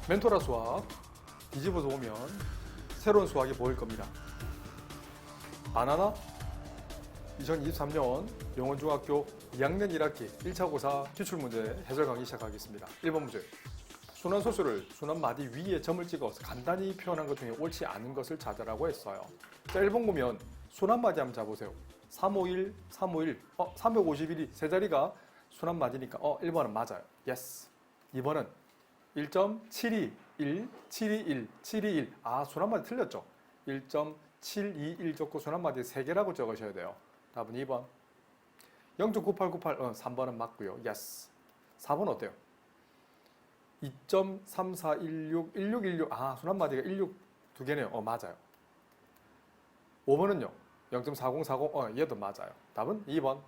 멘토라 수학 뒤집어서 보면 새로운 수학이 보일 겁니다. 바나나 2023년 영원중학교 2학년 1학기 1차 고사 기출문제 해설 강의 시작하겠습니다. 1번 문제. 순환소수를 순환마디 위에 점을 찍어서 간단히 표현한 것 중에 옳지 않은 것을 찾으라고 했어요. 자, 1번 보면 순환마디 한번 잡으세요. 351, 351, 351이 세 자리가 순환마디니까 1번은 맞아요. 예스. 2번은 1.721, 721, 721. 순환마디 틀렸죠? 1.721 적고 순환마디 3개라고 적으셔야 돼요. 답은 2번. 0.9898, 3번은 맞고요. 예스. 4번 어때요? 2.3416, 1616. 순환마디가 16 두 개네요. 맞아요. 5번은요? 0.4040, 얘도 맞아요. 답은 2번.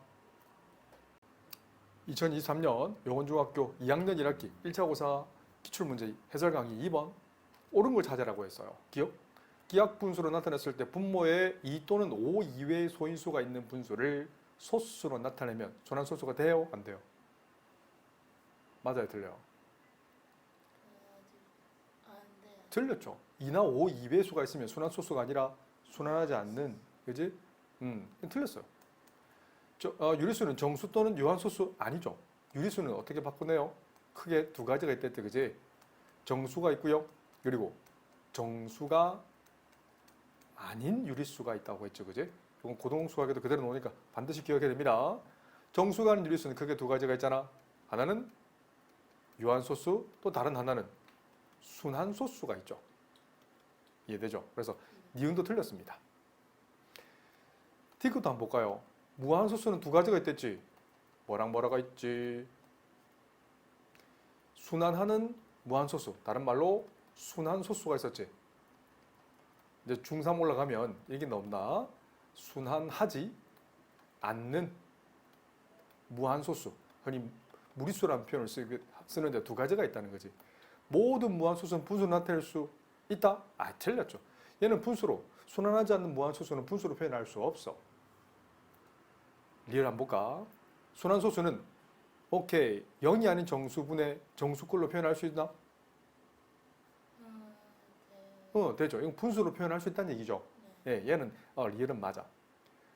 2023년 영원중학교 2학년 1학기 1차 고사 기출문제 해설 강의 2번. 옳은 걸 찾으라고 했어요. 기억? 기하 분수로 나타냈을 때 분모에 2 또는 5 이외의 소인수가 있는 분수를 소수로 나타내면 순환소수가 돼요? 안 돼요? 맞아요? 틀려요? 안 돼요. 틀렸죠. 2나 5 이외의 수가 있으면 순환소수가 아니라 순환하지 않는, 그지? 틀렸어요. 유리수는 정수 또는 유한소수 아니죠. 유리수는 어떻게 바꾸네요? 크게 두 가지가 있댔대, 그지? 정수가 있고요. 그리고 정수가 아닌 유리수가 있다고 했죠, 그지? 이건 고등수학에도 그대로 나오니까 반드시 기억해야 됩니다. 정수가 아닌 유리수는 크게 두 가지가 있잖아. 하나는 유한소수, 또 다른 하나는 순환소수가 있죠. 이해되죠? 그래서 니은도 틀렸습니다. D것도 한번 볼까요? 무한소수는 두 가지가 있댔지. 뭐랑 뭐라가 있지? 순환하는 무한소수, 다른 말로 순환소수가 있었지. 이제 중3 올라가면 얘기 나온다. 순환하지 않는 무한소수, 흔히 무리수라는 표현을 쓰는데 두 가지가 있다는 거지. 모든 무한소수는 분수로 나타낼 수 있다? 틀렸죠. 얘는 분수로, 순환하지 않는 무한소수는 분수로 표현할 수 없어. 리얼 한번 볼까? 순환소수는 오케이, 0이 아닌 정수분의 정수꼴로 표현할 수 있나? 네. 되죠. 이건 분수로 표현할 수 있다는 얘기죠. 네. 얘는 리얼은 맞아.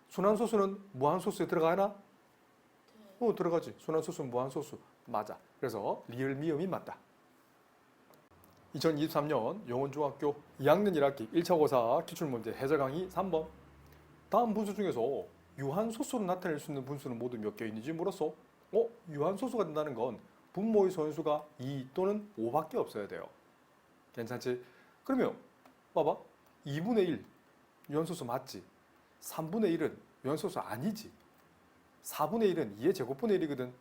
순환소수는 무한소수에 들어가나? 네. 들어가지. 순환소수는 무한소수. 맞아. 그래서 리얼 미음이 맞다. 2023년 영원중학교 2학년 1학기 1차 고사 기출문제 해설 강의 3번. 다음 분수 중에서 유한소수로 나타낼 수 있는 분수는 모두 몇 개 있는지 물었어. 유한소수가 된다는 건 분모의 소인수가 2 또는 5밖에 없어야 돼요. 괜찮지? 그러면 봐봐. 2분의 1 유한소수 맞지? 3분의 1은 유한소수 아니지? 4분의 1은 2의 제곱분의 1이거든.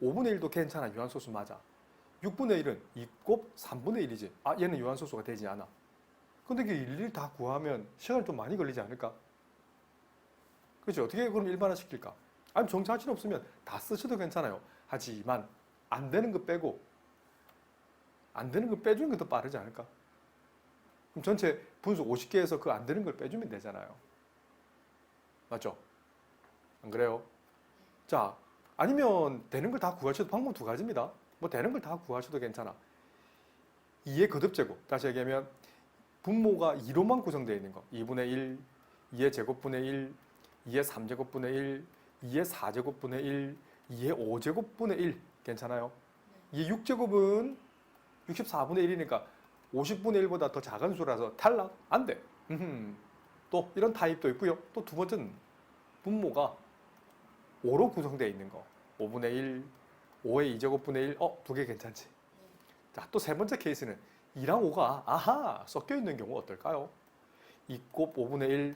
5분의 1도 괜찮아. 유한소수 맞아. 6분의 1은 2곱 3분의 1이지. 얘는 유한소수가 되지 않아. 근데 이게 일일이 다 구하면 시간이 좀 많이 걸리지 않을까? 그렇죠? 어떻게 그럼 일반화 시킬까? 아니면 정사진 없으면 다 쓰셔도 괜찮아요. 하지만 안 되는 거 빼고 안 되는 거 빼주는 게 더 빠르지 않을까? 그럼 전체 분수 50개에서 그 안 되는 걸 빼주면 되잖아요. 맞죠? 안 그래요? 자, 아니면 되는 걸 다 구하셔도 방법 두 가지입니다. 뭐 되는 걸 다 구하셔도 괜찮아. 2의 거듭제곱. 다시 얘기하면 분모가 2로만 구성되어 있는 거. 2분의 1, 2의 제곱분의 1, 2의 3제곱분의 1, 2의 4제곱분의 1, 2의 5제곱분의 1. 괜찮아요? 네. 2의 6제곱은 64분의 1이니까 50분의 1보다 더 작은 수라서 탈락? 안 돼. 또 이런 타입도 있고요. 또 두 번째는 분모가 5로 구성되어 있는 거. 5분의 1, 5의 2제곱분의 1. 두 개 괜찮지? 네. 자, 또 세 번째 케이스는 2랑 5가 섞여 있는 경우 어떨까요? 2곱 5분의 1.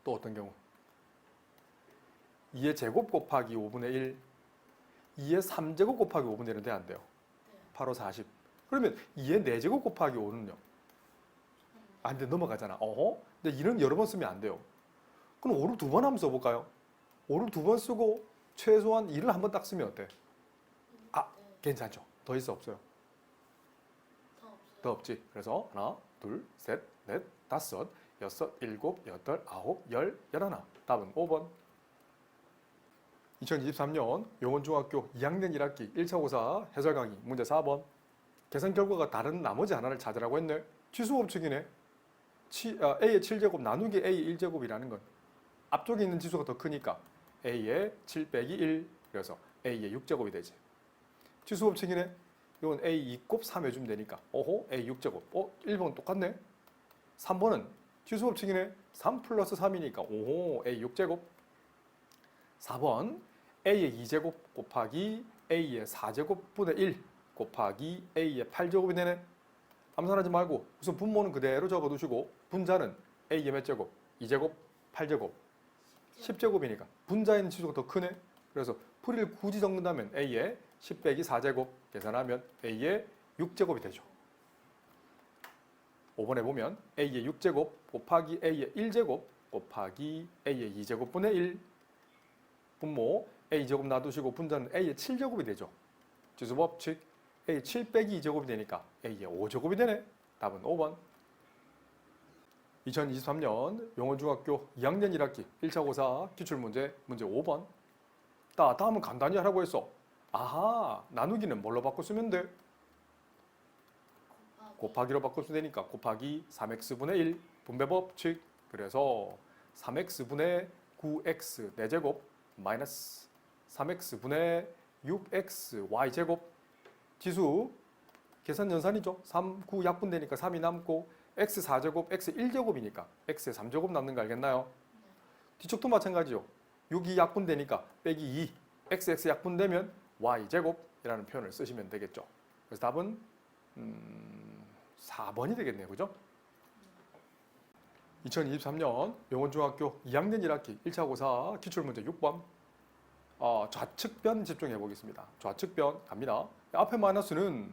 또 어떤 경우? 2의 제곱 곱하기 5분의 1. 2의 3제곱 곱하기 5분의 1은 돼야 안 돼요? 네. 8, 5, 40. 그러면 2의 4제곱 곱하기 5는요? 안 돼, 넘어가잖아. 근데 2는 여러 번 쓰면 안 돼요. 그럼 5를 두 번 한번 써볼까요? 5를 두 번 쓰고 최소한 2를 한 번 딱 쓰면 어때? 네. 괜찮죠? 더 있어, 없어요? 더 없어요. 더 없지. 그래서 하나, 둘, 셋, 넷, 다섯, 여섯, 일곱, 여덟, 아홉, 열, 열하나. 답은 5번. 2023년 영원중학교 2학년 1학기 1차 고사 해설 강의 문제 4번. 계산 결과가 다른 나머지 하나를 찾으라고 했네. 지수법칙이네. A의 7제곱 나누기 A의 1제곱이라는 건 앞쪽에 있는 지수가 더 크니까 A의 7 빼기 1 그래서 A의 6제곱이 되지. 지수법칙이네. 이건 A 2곱 3 해주면 되니까 오호 A 6제곱. 1번 똑같네. 3번은 지수법칙이네. 3 플러스 3이니까 오호 A 6제곱. 4번 A의 2제곱 곱하기 A의 4제곱분의 1 곱하기 A의 8제곱이 되네. 암산하지 말고 우선 분모는 그대로 적어두시고 분자는 A의 몇 제곱? 2제곱, 8제곱, 10제곱이니까 분자에는 지수가 더 크네. 그래서 풀이를 굳이 적는다면 A의 10 빼기 4제곱 계산하면 A의 6제곱이 되죠. 5번에 보면 A의 6제곱 곱하기 A의 1제곱 곱하기 A의 2제곱분의 1 분모 A제곱 놔두시고 분자는 A의 7제곱이 되죠. 지수법칙 A 7 빼기 2제곱이 되니까 A의 5제곱이 되네. 답은 5번. 2023년 영어중학교 2학년 1학기 1차 고사 기출문제 문제 5번. 다음은 간단히 하라고 했어. 아하, 나누기는 뭘로 바꿔 쓰면 돼? 곱하기로 바꿔 쓰면 되니까 곱하기 3x분의 1 분배법칙. 그래서 3x분의 9x 4제곱 마이너스 3x분의 6x y제곱 지수 계산 연산이죠. 3, 9 약분되니까 3이 남고 x 4제곱, x 1제곱이니까 x의 3제곱 남는 거 알겠나요? 뒤쪽도 마찬가지죠. 6이 약분되니까 빼기 2, x 약분되면 y제곱이라는 표현을 쓰시면 되겠죠. 그래서 답은 4번이 되겠네요. 그죠? 2023년 영어중학교 2학년 1학기 1차 고사 기출문제 6번. 좌측변 집중해 보겠습니다. 좌측변 갑니다. 앞에 마이너스는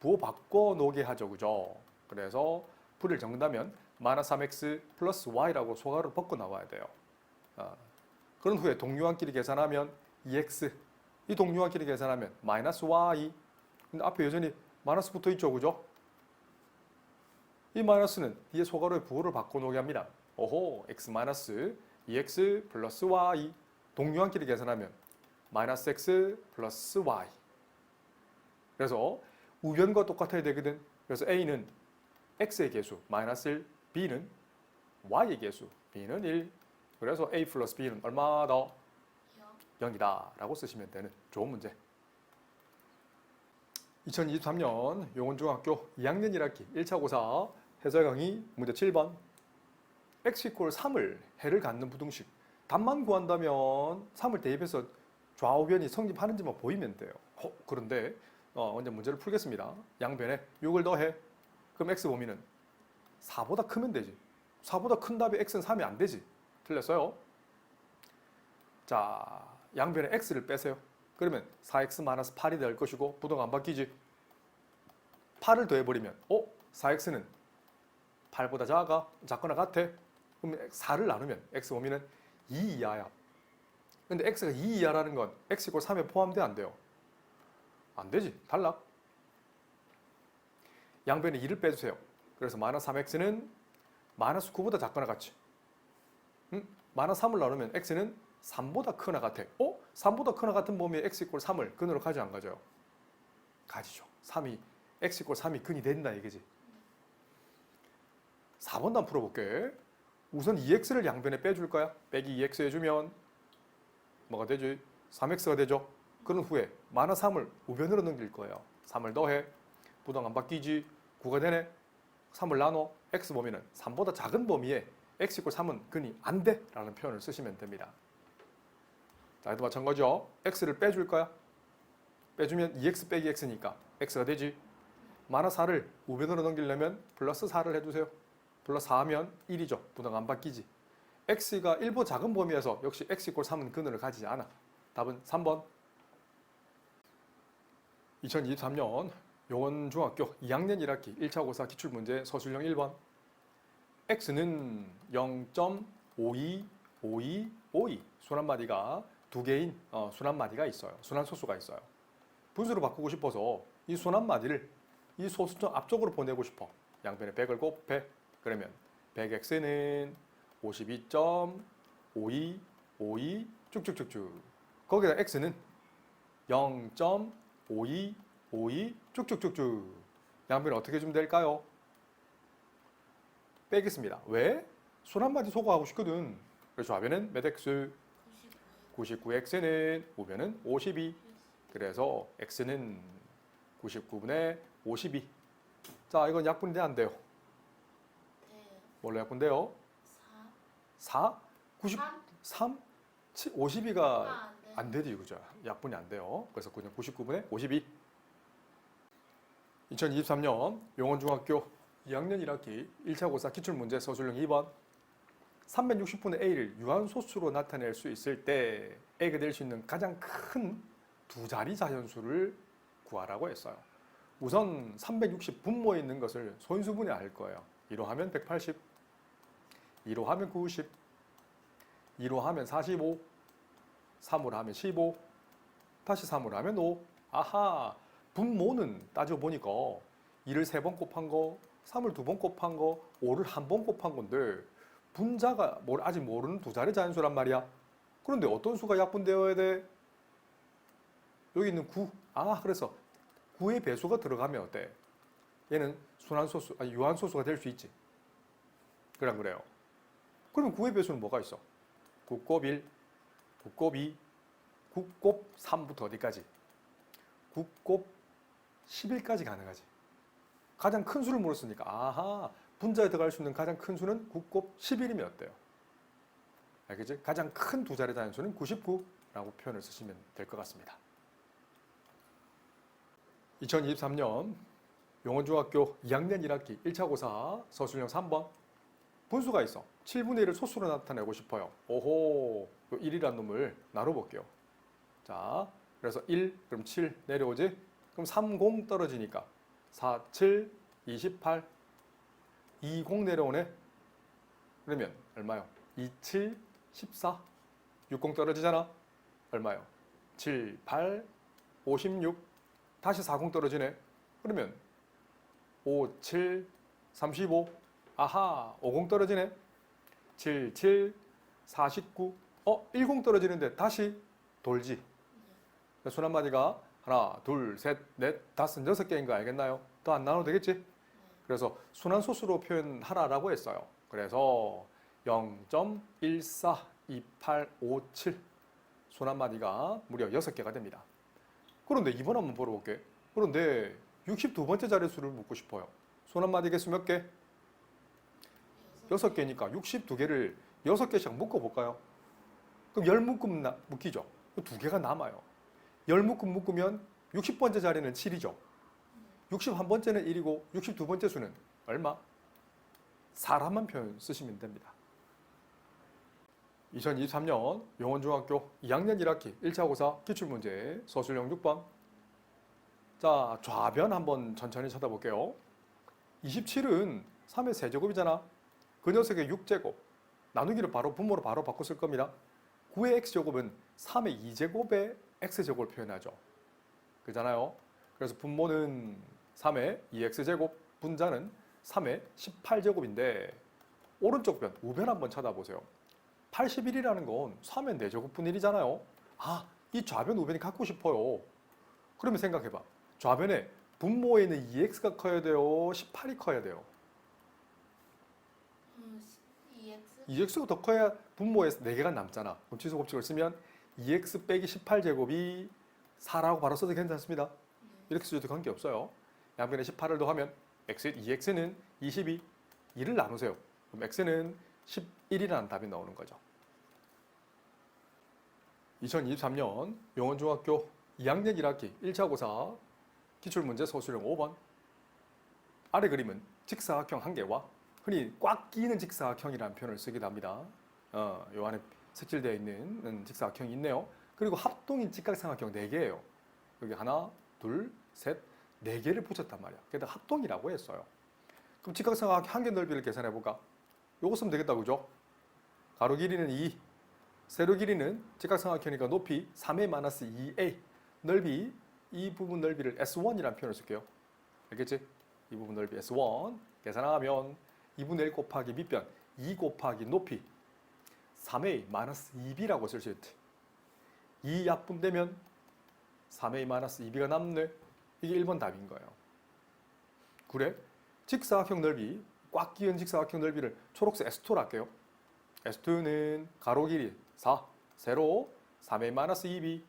부호 바꿔 놓게 하죠. 그죠? 그래서 풀이를 적는다면 마이너스 3x 플러스 y라고 소가를 벗고 나와야 돼요. 그런 후에 동류한끼리 계산하면 2x 이 동류한끼리 계산하면 마이너스 y. 근데 앞에 여전히 마이너스 붙어 있죠. 그죠? 이 마이너스는 뒤에 소가로의 부호를 바꿔 놓게 합니다. 오호 x 마이너스 2x 플러스 y 동류한끼리 계산하면 마이너스 x 플러스 y. 그래서 우변과 똑같아야 되거든. 그래서 a는 x의 개수 마이너스 1, b는 y의 개수 b는 1. 그래서 a 플러스 b는 얼마 더? 0이다 라고 쓰시면 되는 좋은 문제. 2023년 용원중학교 2학년 1학기 1차 고사 해설 강의 문제 7번. x 이퀄 3을 해를 갖는 부등식 답만 구한다면 3을 대입해서 좌우변이 성립하는지만 보이면 돼요. 그런데 먼저 문제를 풀겠습니다. 양변에 6을 더해. 그럼 x 범위는 4보다 크면 되지. 4보다 큰 답이 x는 3이 안 되지. 틀렸어요. 자, 양변에 x를 빼세요. 그러면 4x-8이 될 것이고 부등 안 바뀌지. 8을 더해버리면 4x는 8보다 작거나 같아. 그럼 4를 나누면 x 범위는 2 이하야. 근데 x가 2 이하라는 건 x 이퀄 3에 포함돼 안 돼요? 안 되지. 탈락. 양변에 2를 빼주세요. 그래서 마이너스 3x는 마이너스 9보다 작거나 같지. 마이너스 3을 나누면 x는 3보다 크거나 같아. 3보다 크거나 같은 범위에 x 이퀄 3을 근으로 가지 안 가져요? 가지죠. x 이퀄 3이 근이 된다 이거지. 4번 단 풀어볼게. 우선 2x를 양변에 빼줄 거야. 빼기 2x 해주면 뭐가 되지? 3x가 되죠. 그런 후에 마이너스 3을 우변으로 넘길 거예요. 3을 더해. 부등 안 바뀌지. 9가 되네. 3을 나눠. x 범위는 3보다 작은 범위에 x 이퀄 3은 근이 안 돼 라는 표현을 쓰시면 됩니다. 자, 이도 마찬가지죠. x를 빼줄 거야. 빼주면 2x 빼기 x니까 x가 되지. 마이너스 4를 우변으로 넘기려면 플러스 4를 해주세요. 플러스 4하면 1이죠. 부등 안 바뀌지. x가 1보다 작은 범위에서 역시 x 이퀄 3은 근을 가지지 않아. 답은 3번. 2023년 용원중학교 2학년 1학기 1차 고사 기출문제 서술형 1번. x는 0.525252 순환마디가 두 개인 순환마디가 있어요. 순환소수가 있어요. 분수로 바꾸고 싶어서 이 순환마디를 이 소수점 앞쪽으로 보내고 싶어. 양변에 100을 곱해. 그러면 100x는 52.5252 쭉쭉쭉쭉. 거기다 x는 0.5252 쭉쭉쭉쭉. 양변을 어떻게 주면 될까요? 빼겠습니다. 왜? 순 한마디 소거하고 싶거든. 그래서 좌변은 몇 x? 99x는 우변은 52. 그래서 x는 99분의 52. 자, 이건 약분이 안 돼요. 돼요. 뭘로 약분돼요? 4? 93? 52가 안 돼. 안 되지, 그죠? 약분이 안 돼요. 그래서 그냥 99분의 52. 2023년 용원중학교 2학년 1학기 1차 고사 기출문제 서술형 2번 360분의 a를 유한소수로 나타낼 수 있을 때 a가 될 수 있는 가장 큰 두 자리 자연수를 구하라고 했어요. 우선 360 분모에 있는 것을 소인수분해할 거예요. 1로 하면 180, 2로 하면 90, 2로 하면 45, 3으로 하면 15, 다시 3으로 하면 5. 아하, 분모는 따져보니까 2를 3번 곱한 거, 3을 2번 곱한 거, 5를 1번 곱한 건데 분자가 아직 모르는 두 자리 자연수란 말이야. 그런데 어떤 수가 약분되어야 돼? 여기 있는 9. 아, 그래서 9의 배수가 들어가면 어때? 얘는 순환소수, 아니 유한소수가 될 수 있지. 그냥 그래요. 그러면 9의 배수는 뭐가 있어? 9곱 1, 9곱 2, 9곱 3부터 어디까지? 9곱 11까지 가능하지. 가장 큰 수를 물었으니까 아하, 분자에 들어갈 수 있는 가장 큰 수는 9곱 11이면 어때요? 알겠지? 가장 큰 두 자리 단수는 99라고 표현을 쓰시면 될 것 같습니다. 2023년 용원중학교 2학년 1학기 1차 고사 서술형 3번 분수가 있어. 7분의 1을 소수로 나타내고 싶어요. 오호, 1이라는 놈을 나눠볼게요. 자, 그래서 1, 그럼 7 내려오지? 그럼 30 떨어지니까 4, 7, 28, 20 내려오네? 그러면 얼마요? 27, 14, 60 떨어지잖아? 얼마요? 7, 8, 56, 다시 40 떨어지네? 그러면 5, 7, 35, 아하, 50 떨어지네? 7, 7, 49, 10 떨어지는데 다시 돌지? 순 한마디가 하나, 둘, 셋, 넷, 다섯, 6개인 거 알겠나요? 더 안 나눠도 되겠지? 그래서 순환소수로 표현하라라고 했어요. 그래서 0.142857 순 한마디가 무려 6개가 됩니다. 그런데 이번 한번 보러 볼게. 그런데 62번째 자릿수를 묻고 싶어요. 순 한마디 개수 몇 개? 6개니까 62개를 6개씩 묶어볼까요? 그럼 10묶음 묶이죠? 2개가 남아요. 10묶음 묶으면 60번째 자리는 7이죠. 61번째는 1이고 62번째 수는 얼마? 4라만 표현 쓰시면 됩니다. 2023년 용원중학교 2학년 1학기 1차 고사 기출문제 서술형 6번. 자, 좌변 한번 천천히 쳐다볼게요. 27은 3의 세제곱이잖아. 그 녀석의 6제곱. 나누기를 바로 분모로 바로 바꿔 쓸 겁니다. 9의 x제곱은 3의 2제곱의 x제곱을 표현하죠. 그잖아요. 그래서 분모는 3의 2x제곱, 분자는 3의 18제곱인데 오른쪽 변, 우변 한번 쳐다보세요. 81이라는 건 3의 4제곱분 1이잖아요. 아, 이 좌변, 우변이 갖고 싶어요. 그러면 생각해봐. 좌변에 분모에 있는 2x가 커야 돼요? 18이 커야 돼요? 2x? 2x가 더 커야 분모에 4개가 남잖아. 그럼 취소 법칙을 쓰면 2x 빼기 18제곱이 4라고 바로 써도 괜찮습니다. 이렇게 써도 관계없어요. 양변에 18을 더하면 2x는 22, 2를 나누세요. 그럼 x는 11이라는 답이 나오는 거죠. 2023년 용원중학교 2학년 1학기 1차 고사 기출문제 서술형 5번. 아래 그림은 직사각형 한 개와 흔히 꽉 끼는 직사각형이라는 표현을 쓰기도 합니다. 요 안에 색칠되어 있는 직사각형이 있네요. 그리고 합동인 직각삼각형 4개예요. 여기 하나, 둘, 셋, 4개를 붙였단 말이야. 그래서 합동이라고 했어요. 그럼 직각삼각형 한 개 넓이를 계산해 볼까? 요거 쓰면 되겠다, 그죠? 가로 길이는 2, 세로 길이는 직각삼각형이니까 높이 3a 마이너스 2a, 넓이 이 부분 넓이를 S1이라는 표현을 쓸게요. 알겠지? 이 부분 넓이 S1 계산하면 2분의 1 곱하기 밑변 2 곱하기 높이 3a 마이너스 2b라고 쓸 수 있지. 2 약분되면 3a 마이너스 2b가 남네. 이게 1번 답인 거예요. 그래? 직사각형 넓이, 꽉 끼은 직사각형 넓이를 초록색 S2로 할게요. S2는 가로 길이 4, 세로 3a-2b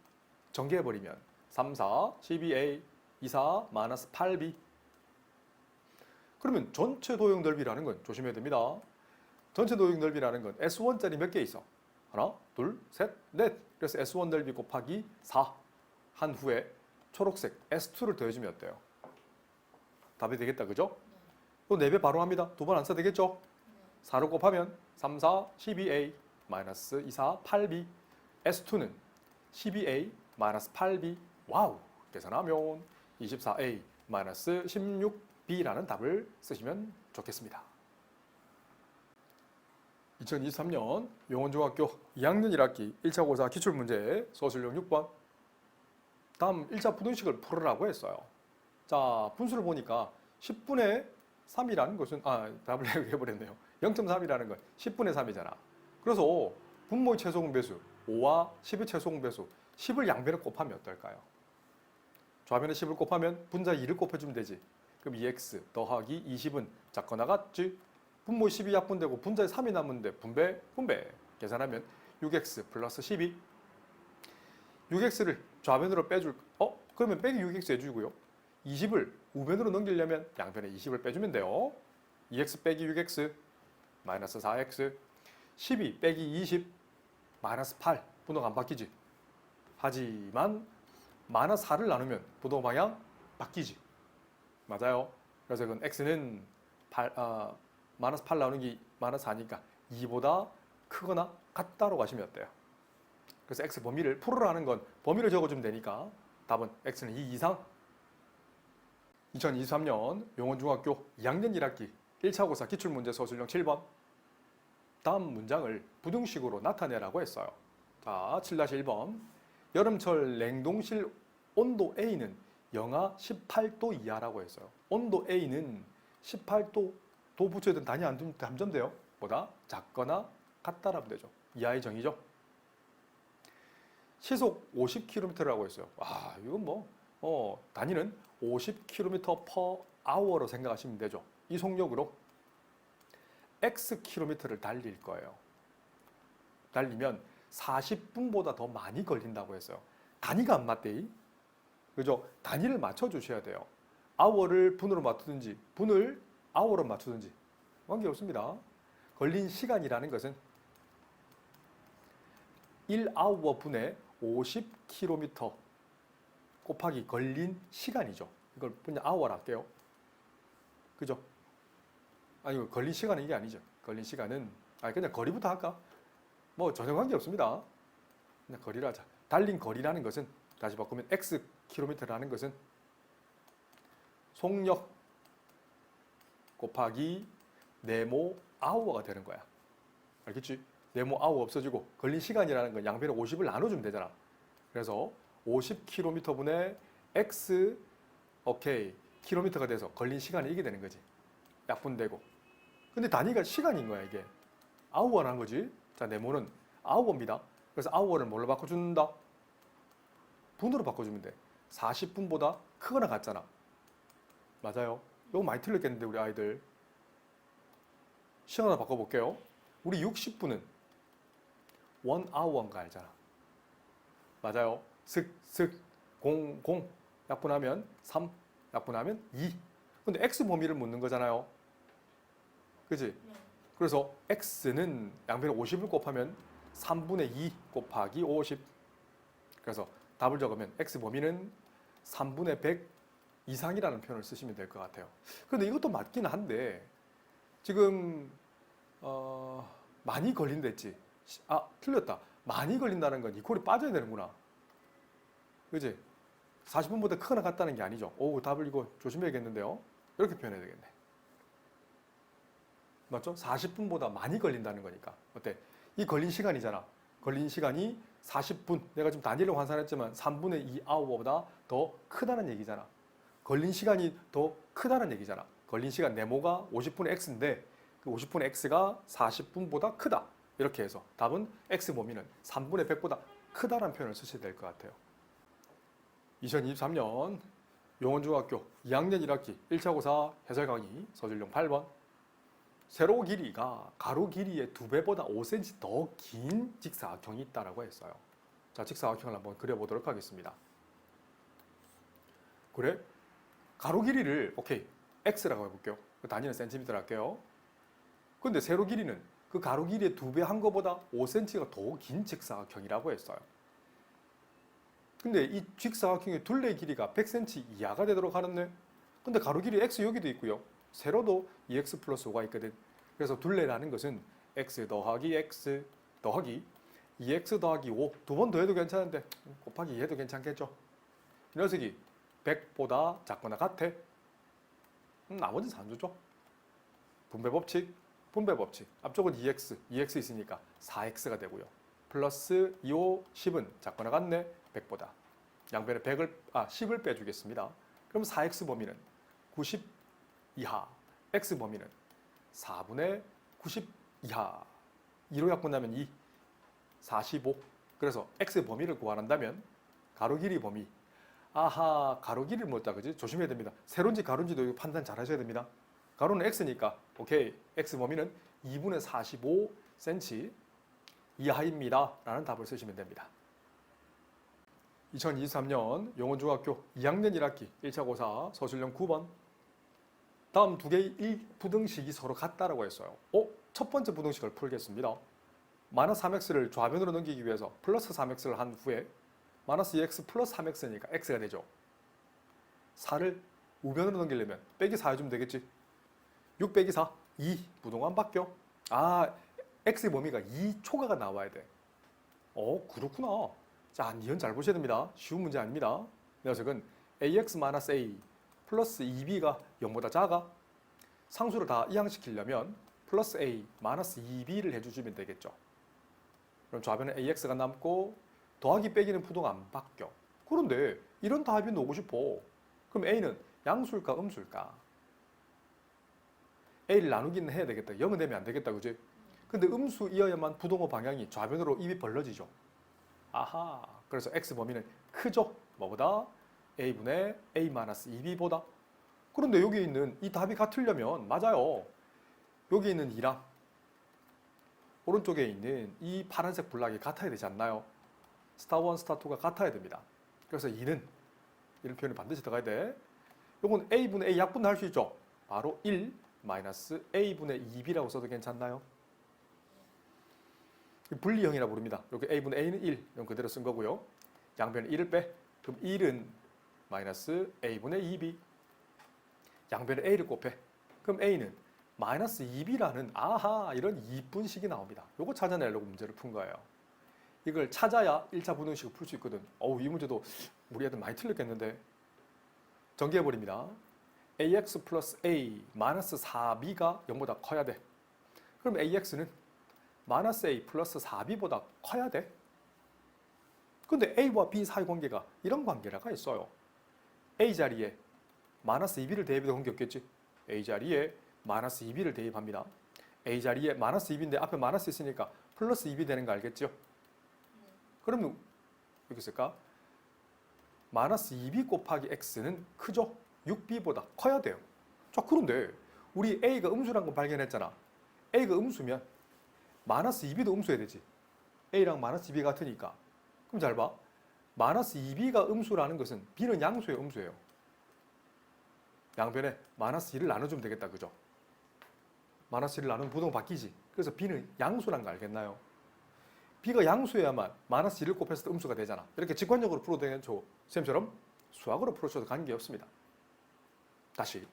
전개해버리면 3, 4, 12a, 2, 4, -8b. 그러면 전체 도형 넓이라는 건 조심해야 됩니다. 전체 도형 넓이라는 건 S1짜리 몇 개 있어? 하나, 둘, 셋, 넷. 그래서 S1 넓이 곱하기 4 한 후에 초록색 S2를 더해주면 어때요? 답이 되겠다, 그죠? 또 4배 바로 합니다. 두 번 안 써도 되겠죠? 4를 곱하면 3, 4, 12a, 마이너스 2, 4, 8b. S2는 12a, 마이너스 8b. 와우! 계산하면 24a, 마이너스 16b라는 답을 쓰시면 좋겠습니다. 2023년 용원중학교 2학년 1학기 1차 고사 기출문제 서술형 6번. 다음 1차 부등식을 풀으라고 했어요. 자, 분수를 보니까 10분의 3이라는 것은 답을 해버렸네요. 0.3이라는 건 10분의 3이잖아. 그래서 분모의 최소공배수 5와 10의 최소공배수 10을 양변에 곱하면 어떨까요? 좌변에 10을 곱하면 분자 2를 곱해주면 되지. 그럼 2x 더하기 20은 작거나 같지? 분모 10이 약분되고 분자에 3이 남는데 분배 계산하면 6x 플러스 12. 6x를 좌변으로 빼줄 그러면 빼기 6x 해주고요. 20을 우변으로 넘기려면 양변에 20을 빼주면 돼요. 2x 빼기 6x 마이너스 4x 12 빼기 20 마이너스 8 분호가 안 바뀌지. 하지만 마이너스 4를 나누면 분호 방향 바뀌지. 맞아요. 그래서 이건 x는 마이너스 8 나누기 마이너스 4니까 2보다 크거나 같다로 가시면 어때요? 그래서 x 범위를 풀으라는 건 범위를 적어주면 되니까 답은 x는 2 이상. 2023년 용원중학교 2학년 1학기 1차 고사 기출문제 서술형 7번. 다음 문장을 부등식으로 나타내라고 했어요. 자, 7-1번. 여름철 냉동실 온도 A는 영하 18도 이하라고 했어요. 온도 A는 18도, 도 붙여야 되는 단위 안 함정돼요. 보다 작거나 같다라면 되죠. 이하의 정의죠. 시속 50km라고 했어요. 이건 단위는 50km/h로 생각하시면 되죠. 이 속력으로 Xkm를 달릴 거예요. 달리면 40분보다 더 많이 걸린다고 했어요. 단위가 안 맞대. 그죠? 단위를 맞춰주셔야 돼요. hour를 분으로 맞추든지 분을 hour로 맞추든지 관계없습니다. 걸린 시간이라는 것은 1hour 분의 50km 곱하기 걸린 시간이죠. 이걸 그냥 hour 할게요. 그죠? 아니, 걸린 시간은 이게 아니죠. 걸린 시간은 그냥 거리부터 할까? 전혀 관계없습니다. 그냥 거리를 하자. 달린 거리라는 것은 다시 바꾸면 Xkm라는 것은 속력 곱하기 네모 hour가 되는 거야. 알겠지? 네모 hour 없어지고 걸린 시간이라는 건 양변에 50을 나눠주면 되잖아. 그래서 50km분의 X 킬로미터가 돼서 걸린 시간이 이게 되는 거지. 약분되고. 근데 단위가 시간인 거야, 이게. hour라는 거지. 자, 네모는 hour입니다. 그래서 hour를 뭘로 바꿔준다? 분으로 바꿔주면 돼. 40분보다 크거나 같잖아. 맞아요. 이거 많이 틀렸겠는데, 우리 아이들. 시간 하나 바꿔볼게요. 우리 60분은 1hour인 거 알잖아. 맞아요. 공 약분하면 3, 약분하면 2. 근데 x 범위를 묻는 거잖아요. 그치? 그래서 x는 양변에 50을 곱하면 3분의 2 곱하기 50. 그래서 답을 적으면 x 범위는 3분의 100 이상이라는 표현을 쓰시면 될 것 같아요. 근데 이것도 맞기는 한데 지금 많이 걸린다 했지. 틀렸다. 많이 걸린다는 건 이퀄이 빠져야 되는구나. 그치? 40분보다 크거나 같다는 게 아니죠. 답을 이거 조심해야겠는데요. 이렇게 표현해야 되겠네. 맞죠? 40분보다 많이 걸린다는 거니까. 어때? 이 걸린 시간이잖아. 걸린 시간이 40분. 내가 지금 단위를 환산했지만 3분의 2 hour보다 더 크다는 얘기잖아. 걸린 시간이 더 크다는 얘기잖아. 걸린 시간 네모가 50분의 x인데 그 50분의 x가 40분보다 크다. 이렇게 해서 답은 x 범위는 3분의 100보다 크다라는 표현을 쓰셔야 될 것 같아요. 2023년 용원중학교 2학년 1학기 1차 고사 해설 강의 서술형 8번. 세로 길이가 가로 길이의 2배보다 5cm 더 긴 직사각형이 있다고 했어요. 자, 직사각형을 한번 그려보도록 하겠습니다. 그래? 가로 길이를 오케이 x라고 해볼게요. 단위는 센티미터로 할게요. 근데 세로 길이는 그 가로 길이의 2배 한 거보다 5cm가 더 긴 직사각형이라고 했어요. 근데 이 직사각형의 둘레 길이가 100cm 이하가 되도록 하는데, 근데 가로 길이 x 여기도 있고요. 세로도 2x 플러스 5가 있거든. 그래서 둘레라는 것은 x 더하기 x 더하기 2x 더하기 5 두 번 더 해도 괜찮은데 곱하기 2 해도 괜찮겠죠. 이 녀석이 100보다 작거나 같아. 나머지는 산수죠. 분배법칙, 분배법칙. 앞쪽은 2x 있으니까 4x가 되고요. 플러스 2, 5, 10은 작거나 같네. 100보다. 양변에 10을 빼주겠습니다. 그럼 4x 범위는 90 이하, x 범위는 4분의 90 이하. 2로 약분하면 2, 45. 그래서 x 범위를 구하란다면 가로 길이 범위. 아하, 가로 길이를 못다 그지? 조심해야 됩니다. 세로인지 가로인지도 판단 잘 하셔야 됩니다. 가로는 x니까 오케이. x 범위는 2분의 45cm 이하입니다. 라는 답을 쓰시면 됩니다. 2023년 용원중학교 2학년 1학기 1차 고사 서술형 9번. 다음 두 개의 이 부등식이 서로 같다라고 했어요. 첫 번째 부등식을 풀겠습니다. 마이너스 3x를 좌변으로 넘기기 위해서 플러스 3x를 한 후에 마이너스 2x 플러스 3x니까 x가 되죠. 4를 우변으로 넘기려면 빼기 4 해주면 되겠지. 6 빼기 4, 2 부동안 바뀌어. x 범위가 2 초과가 나와야 돼. 그렇구나. 자, 니은 잘 보셔야 됩니다. 쉬운 문제 아닙니다. 이 녀석은 ax-a 플러스 2b가 0보다 작아. 상수를 다 이항시키려면 플러스 a 마이너스 2b를 해주시면 되겠죠. 그럼 좌변에 ax가 남고 더하기 빼기는 부동 안 바뀌어. 그런데 이런 답이 나오고 싶어. 그럼 a는 양수일까 음수일까? a를 나누기는 해야 되겠다. 0은 되면 안 되겠다. 그지? 근데 음수이어야만 부동호 방향이 좌변으로 입이 벌어지죠. 아하. 그래서 x 범위는 크죠. 뭐보다? a분의 a-2b보다. 그런데 여기 있는 이 답이 같으려면 맞아요. 여기 있는 2랑 오른쪽에 있는 이 파란색 블락이 같아야 되지 않나요? 스타1, 스타2가 같아야 됩니다. 그래서 2는 이런 표현이 반드시 들어가야 돼. 이건 a분의 a 약분할 수 있죠. 바로 1 마이너스 a분의 2b라고 써도 괜찮나요? 분리형이라 부릅니다. 여기 a분의 a는 1, 이건 그대로 쓴 거고요. 양변에 1을 빼. 그럼 1은 마이너스 a분의 2b. 양변에 a를 곱해. 그럼 a는 마이너스 2b라는 이런 이쁜 식이 나옵니다. 요거 찾아내려고 문제를 푼 거예요. 이걸 찾아야 1차 부등식을 풀 수 있거든. 이 문제도 우리 애들 많이 틀렸겠는데. 전개해버립니다. ax 플러스 a 마이너스 4b가 0보다 커야 돼. 그럼 ax는 마이너스 a 플러스 4b보다 커야 돼. 근데 a와 b 사이 관계가 이런 관계라가 있어요. a 자리에 마이너스 2b를 대입해도 관계없겠지. a 자리에 마이너스 2b를 대입합니다. a 자리에 마이너스 2b인데 앞에 마이너스 있으니까 플러스 2b 되는 거 알겠죠? 그러면 여기 있을까? 마이너스 2b 곱하기 x는 크죠? 6b보다 커야 돼요. 자, 그런데 우리 a가 음수라는 거 발견했잖아. a가 음수면 마이너스 2b도 음수해야 되지. a랑 마이너스 2b 같으니까. 그럼 잘 봐. 마이너스 2b가 음수라는 것은 b는 양수예요, 음수예요. 양변에 마이너스 1을 나눠주면 되겠다. 그죠? 마이너스 1을 나누면 부동 바뀌지. 그래서 b는 양수란 거 알겠나요? b가 양수여야만 마이너스 1을 곱했을 때 음수가 되잖아. 이렇게 직관적으로 풀어도 되는 쌤처럼 수학으로 풀어줘도 관계없습니다. 다시.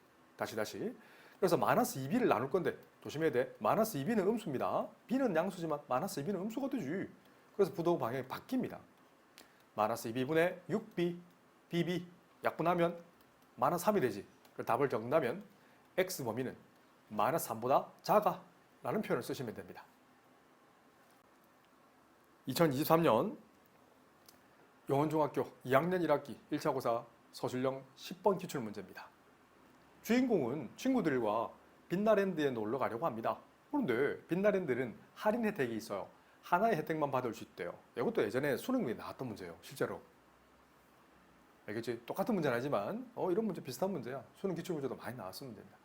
그래서 마이너스 2b를 나눌 건데 조심해야 돼. 마이너스 2b는 음수입니다. b는 양수지만 마이너스 2b는 음수가 되지. 그래서 부동 방향이 바뀝니다. 마이너스 2b분의 6b, bb 약분하면 마이너스 3이 되지. 답을 적는다면 x 범위는 마이너스 3보다 작아 라는 표현을 쓰시면 됩니다. 2023년 용원중학교 2학년 1학기 1차 고사 서술형 10번 기출문제입니다. 주인공은 친구들과 빛나랜드에 놀러 가려고 합니다. 그런데 빛나랜드는 할인 혜택이 있어요. 하나의 혜택만 받을 수 있대요. 이것도 예전에 수능에 나왔던 문제예요. 실제로. 알겠지? 똑같은 문제는 아니지만 이런 문제 비슷한 문제야. 수능 기출문제도 많이 나왔으면 된다.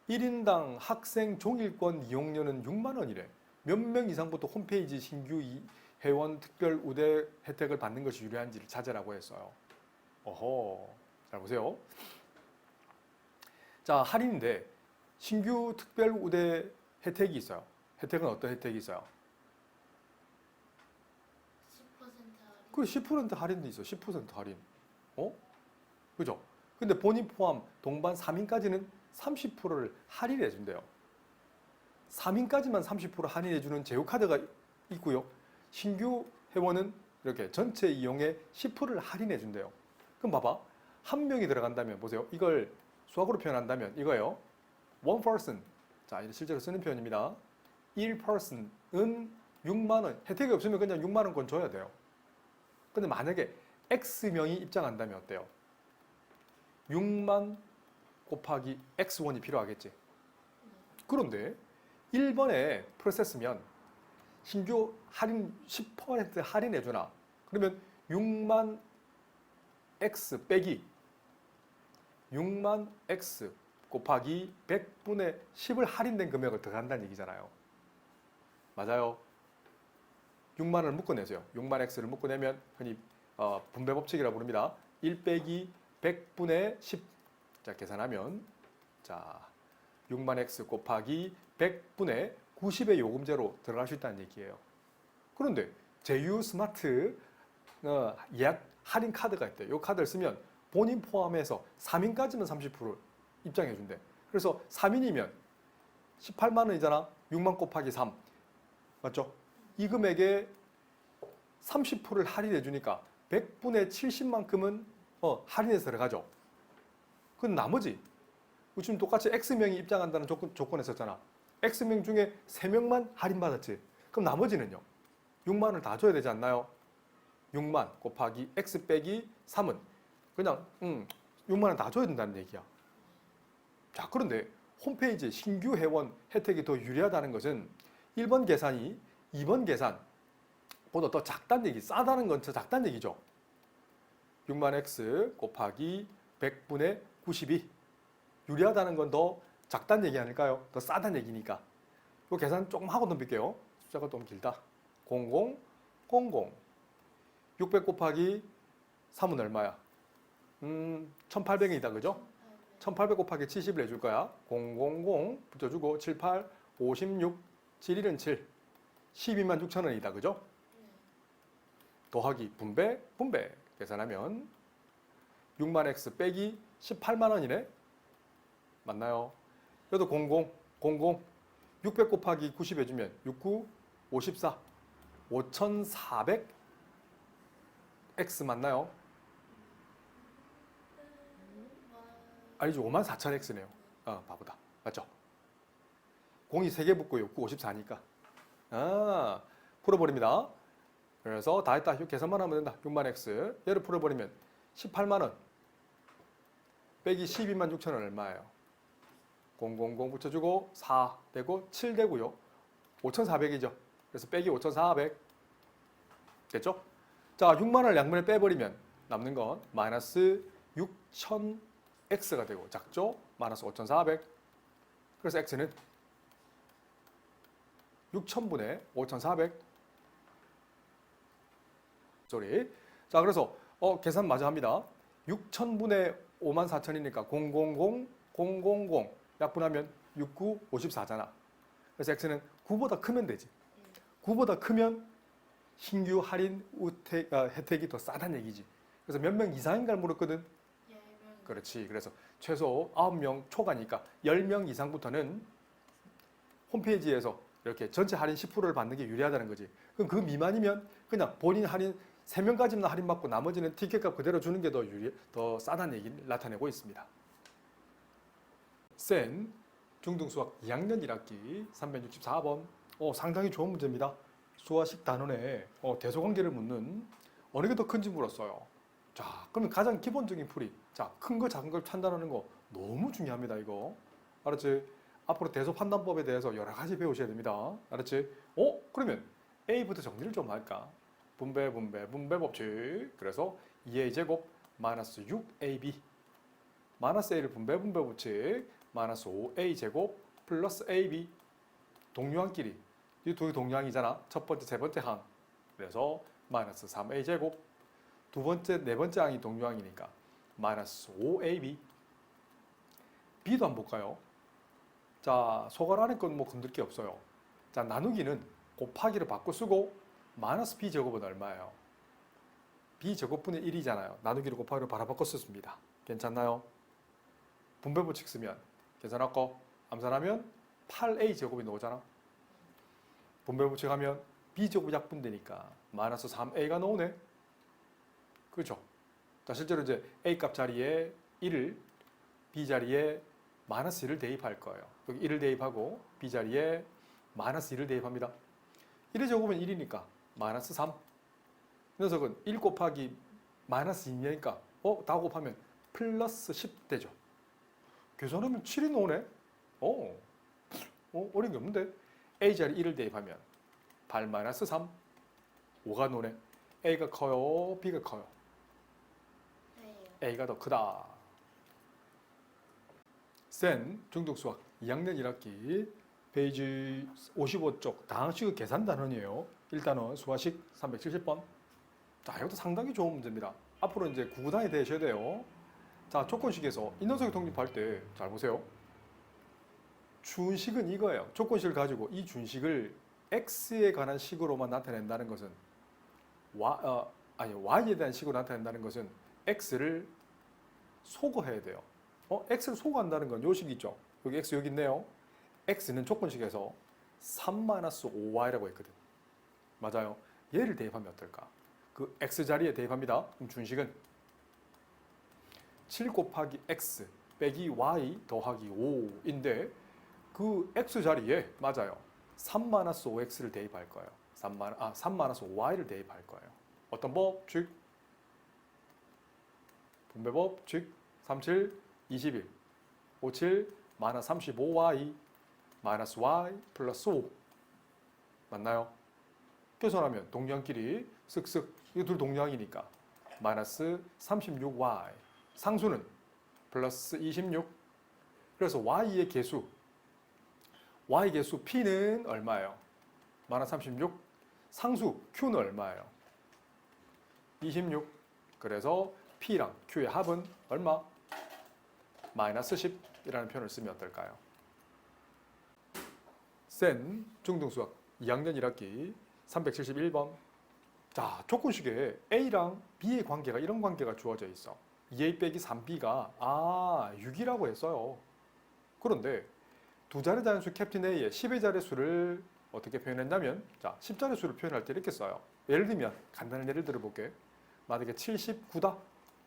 1인당 학생 종일권 이용료는 6만 원이래. 몇 명 이상부터 홈페이지 신규 회원 특별 우대 혜택을 받는 것이 유리한지를 찾으라고 했어요. 어허, 잘 보세요. 자, 할인인데 신규 특별 우대 혜택이 있어요. 혜택은 어떤 혜택이 있어요? 10% 할인. 그 10% 할인도 있어. 10% 할인. 그죠? 근데 본인 포함 동반 3인까지는 30%를 할인해 준대요. 3인까지만 30% 할인해 주는 제휴 카드가 있고요. 신규 회원은 이렇게 전체 이용에 10%를 할인해 준대요. 그럼 봐봐. 한 명이 들어간다면 보세요. 이걸 수학으로 표현한다면 이거예요. one person. 자, 이제 실제로 쓰는 표현입니다. 1person은 6만 원. 혜택이 없으면 그냥 6만 원권 줘야 돼요. 근데 만약에 X명이 입장한다면 어때요? 6만 곱하기 X1이 필요하겠지. 그런데 1번에 프로세스면 신규 할인 10% 할인해 주나? 그러면 6만 X 빼기 6만 X 곱하기 100분의 10을 할인된 금액을 더한다는 얘기잖아요. 맞아요. 6만 원을 묶어내세요. 6만 X를 묶어내면 흔히 분배 법칙이라고 부릅니다. 1 빼기 100분의 10. 자, 계산하면 자 6만 X 곱하기 100분의 90의 요금제로 들어갈 수 있다는 얘기예요. 그런데 제휴 스마트 예약 할인 카드가 있대요. 이 카드를 쓰면 본인 포함해서 3인까지는 30% 입장해 준대. 그래서 3인이면 18만 원이잖아. 6만 곱하기 3. 맞죠? 이 금액에 30%를 할인해 주니까 100분의 70만큼은 할인해서 들어가죠. 그 나머지 지금 똑같이 X명이 입장한다는 조건에 썼잖아. X명 중에 3명만 할인받았지. 그럼 나머지는요? 6만 원을 다 줘야 되지 않나요? 6만 곱하기 X 빼기 3은 그냥 6만 원 다 줘야 된다는 얘기야. 자, 그런데 홈페이지 신규 회원 혜택이 더 유리하다는 것은 1번 계산이 2번 계산보다 더 작다는 얘기, 싸다는 건 더 작다는 얘기죠. 6만 X 곱하기 100분의 92 유리하다는 건 더 작다는 얘기 아닐까요? 더 싸다는 얘기니까. 이 계산 조금 하고 넘길게요. 숫자가 좀 길다. 00, 00 600 곱하기 3은 얼마야? 1800이다, 그죠? 1800 곱하기 70을 해줄 거야. 000 붙여주고 78, 56, 71은 7, 12만 6천 원이다, 그죠? 더하기 분배 계산하면 6만 X 빼기 18만 원이네. 맞나요? 여기도 00, 600 곱하기 90 해주면 69, 54, 5400 X 맞나요? 아니죠. 54,000X네요. 바보다. 맞죠? 0이 3개 붙고 69, 54니까. 풀어버립니다. 그래서 다 했다. 계산만 하면 된다. 6만 X. 얘를 풀어버리면 18만 원 빼기 12만 6천 원 얼마예요? 000 붙여주고 4 되고 7 되고요. 5,400이죠. 그래서 빼기 5,400 됐죠? 자, 6만 원을 양분에 빼버리면 남는 건 마이너스 6,000X가 되고 작죠? 마이너스 5,400. 그래서 X는 6,000분의 5,400. 쏘리. 자, 그래서 계산 마저 합니다. 6,000분의 54,000이니까 000 약분하면 69, 54잖아. 그래서 X는 9보다 크면 되지. 9보다 크면 신규 할인 혜택이 더 싸다는 얘기지. 그래서 몇 명 이상인가를 물었거든. 10명. 그렇지. 그래서 최소 9명 초과니까 10명 이상부터는 홈페이지에서 이렇게 전체 할인 10%를 받는 게 유리하다는 거지. 그럼 그 미만이면 그냥 본인 할인 3명까지만 할인받고 나머지는 티켓값 그대로 주는 게 더 싸다는 얘기를 나타내고 있습니다. 센 중등수학 2학년 1학기 364번. 상당히 좋은 문제입니다. 수화식 단원에 대소관계를 묻는 어느 게 더 큰지 물었어요. 자, 그러면 가장 기본적인 풀이. 자, 큰 거 작은 걸 판단하는 거 너무 중요합니다, 이거. 알았지? 앞으로 대소 판단법에 대해서 여러 가지 배우셔야 됩니다. 알았지? 그러면 A부터 정리를 좀 할까? 분배 법칙. 그래서 2a 제곱 마이너스 6ab 마이너스 a를 분배 법칙 마이너스 5a 제곱 플러스 ab 동류항끼리 이 두 동류항이잖아. 첫 번째, 세 번째 항. 그래서 마이너스 3a 제곱 두 번째, 네 번째 항이 동류항이니까 마이너스 5ab b도 한번 볼까요? 자, 소괄 안에 건 뭐 건들 게 없어요. 자, 나누기는 곱하기를 바꿔 쓰고 마이너스 b 제곱은 얼마예요? b 제곱분의 1이잖아요. 나누기를 곱하기를 바로 바꿔 썼습니다. 괜찮나요? 분배 법칙 쓰면 계산하고 암산하면 8a 제곱이 나오잖아. 분배 법칙 하면 b 제곱 약분되니까 마이너스 3a가 나오네. 그렇죠? 자, 실제로 이제 a 값 자리에 1을 b 자리에 마이너스 1을 대입할 거예요. 여기 1을 대입하고 b 자리에 마이너스 1을 대입합니다. 1의 제곱은 1이니까 마이너스 3. 이 녀석은 1 곱하기 마이너스 2니까 다 곱하면 플러스 10 되죠. 계산하면 7이 나오네. 어려운 게 없는데. a 자리 1을 대입하면 8 마이너스 3 5가 나오네. a가 커요, b가 커요. a가 더 크다. 센 중독 수학 2학년 1학기 페이지 55쪽 다항식의 계산 단원이에요. 1단원 수화식 370번. 자, 이것도 상당히 좋은 문제입니다. 앞으로 이제 구구단이 되셔야 돼요. 자, 조건식에서 인원석이 독립할 때 잘 보세요. 준식은 이거예요. 조건식을 가지고 이 준식을 x에 관한 식으로만 나타낸다는 것은 y에 대한 식으로 나타낸다는 것은 x를 소거해야 돼요. x를 소거한다는 건 요 식 있죠. 여기 x 여기 있네요. x는 조건식에서 3-5y라고 했거든. 맞아요. 얘를 대입하면 어떨까? 그 x 자리에 대입합니다. 그럼 준식은 7 곱하기 x 빼기 y 더하기 5인데 그 x 자리에 맞아요. 3-5x를 대입할 거예요. 3-5y를 대입할 거예요. 어떤 법칙? 분배 법칙 37, 21, 57, 마이너스 35y, 마이너스 y 플러스 5 맞나요? 계산하면 동량끼리 쓱쓱 이거 둘 동량이니까 마이너스 36y 상수는 플러스 26 그래서 y의 개수 p는 얼마예요? 마이너스 36 상수 q는 얼마예요? 26 그래서 p랑 q의 합은 얼마? 마이너스 10이라는 표현을 쓰면 어떨까요? 센 중등수학 2학년 1학기 371번. 자, 조건식에 A랑 B의 관계가 이런 관계가 주어져 있어. 2A 빼기 3B가 6이라고 했어요. 그런데 두 자리 자연수 캡틴 A의 10의 자릿수를 어떻게 표현했냐면 자, 10자릿수를 표현할 때 이렇게 써요. 예를 들면 간단한 예를 들어볼게. 만약에 79다.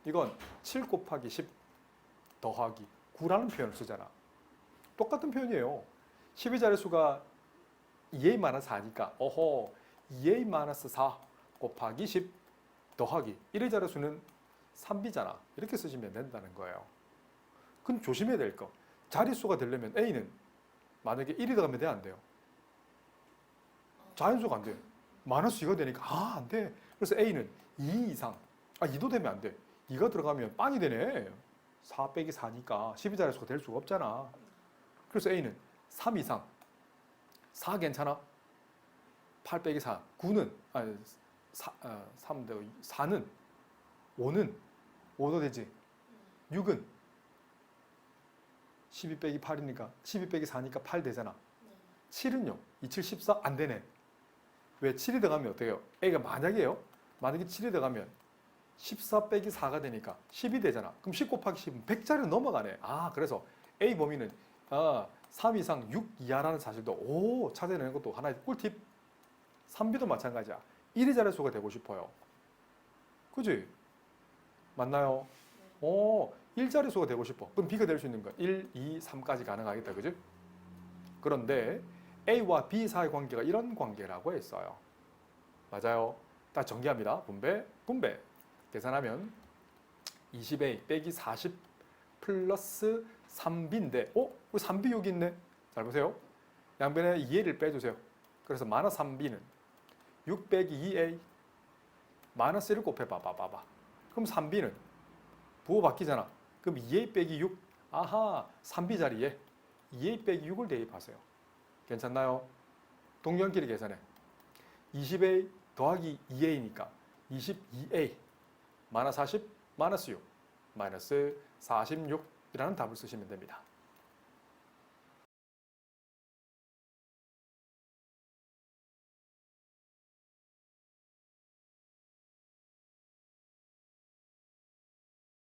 이건 7 곱하기 10 더하기 9라는 표현을 쓰잖아. 똑같은 표현이에요. 10의 자릿수가 2a-4니까 2a-4 곱하기 10 더하기 1의 자릿수는 3b잖아. 이렇게 쓰시면 된다는 거예요. 근데 조심해야 될 거. 자릿수가 되려면 a는 만약에 1이 들어가면 돼? 안 돼요? 자연수가 안 돼. 마이너스 2가 되니까 안 돼. 그래서 a는 2 이상 2도 되면 안 돼. 2가 들어가면 빵이 되네. 4 빼기 4니까 12 자릿수가 될 수가 없잖아. 그래서 a는 3 이상 4 괜찮아? 8 빼기 4 9는 4는 5도 되지. 6은 12 빼기 8이니까 12 빼기 4니까 8 되잖아. 7은요? 2, 7, 14 안 되네. 왜 7이 들어가면 어때요? a가 만약에 7이 들어가면 14 빼기 4가 되니까 10이 되잖아. 그럼 10 곱하기 10은 100자리로 넘어가네. 그래서 A 범위는 3 이상 6 이하라는 사실도 찾아내는 것도 하나의 꿀팁. 3B도 마찬가지야. 1의 자릿수가 되고 싶어요. 그지? 맞나요? 1자릿수가 되고 싶어. 그럼 B가 될 수 있는 거 1, 2, 3까지 가능하겠다. 그지? 그런데 A와 B 사이의 관계가 이런 관계라고 했어요. 맞아요. 딱 정리합니다. 분배. 계산하면 20A 빼기 40 플러스 3B인데 3B 여기 있네. 잘 보세요. 양변에 2A를 빼주세요. 그래서 마이너스 3B는 6 빼기 2A 마이너스 1을 곱해봐. 그럼 3b는 부호 바뀌잖아. 그럼 2a 빼기 6. 아하, 3b 자리에 2a 빼기 6을 대입하세요. 괜찮나요? 동전끼리 계산해. 20a 더하기 2a니까 22a 마이너스 40 마이너스 6 마이너스 46이라는 답을 쓰시면 됩니다.